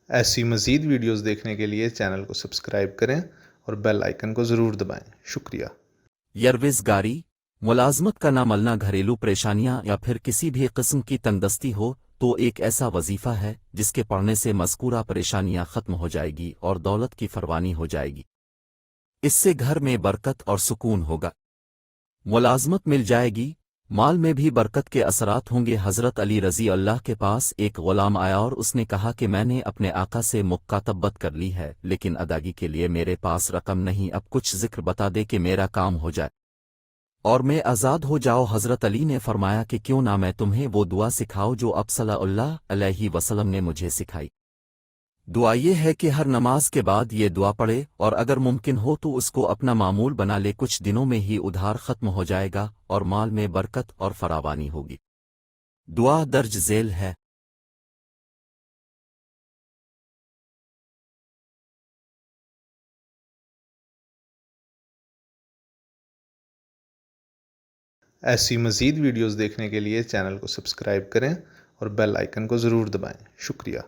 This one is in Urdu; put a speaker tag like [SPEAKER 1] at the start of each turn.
[SPEAKER 1] ایسی مزید ویڈیوز دیکھنے کے لیے چینل کو سبسکرائب کریں اور بیل آئیکن کو ضرور دبائیں۔ شکریہ۔
[SPEAKER 2] یروزگاری، ملازمت کا نہ ملنا، گھریلو پریشانیاں یا پھر کسی بھی قسم کی تندرستی ہو تو ایک ایسا وظیفہ ہے جس کے پڑھنے سے مذکورہ پریشانیاں ختم ہو جائے گی اور دولت کی فروانی ہو جائے گی۔ اس سے گھر میں برکت اور سکون ہوگا، ملازمت مل جائے گی، مال میں بھی برکت کے اثرات ہوں گے۔ حضرت علی رضی اللہ کے پاس ایک غلام آیا اور اس نے کہا کہ میں نے اپنے آقا سے مکاتبت کر لی ہے لیکن ادائیگی کے لیے میرے پاس رقم نہیں، اب کچھ ذکر بتا دے کہ میرا کام ہو جائے اور میں آزاد ہو جاؤ۔ حضرت علی نے فرمایا کہ کیوں نہ میں تمہیں وہ دعا سکھاؤ جو اب صلی اللہ علیہ وسلم نے مجھے سکھائی۔ دعا یہ ہے کہ ہر نماز کے بعد یہ دعا پڑھے اور اگر ممکن ہو تو اس کو اپنا معمول بنا لے، کچھ دنوں میں ہی ادھار ختم ہو جائے گا اور مال میں برکت اور فراوانی ہوگی۔ دعا درج ذیل ہے۔
[SPEAKER 1] ایسی مزید ویڈیوز دیکھنے کے لیے چینل کو سبسکرائب کریں اور بیل آئیکن کو ضرور دبائیں۔ شکریہ۔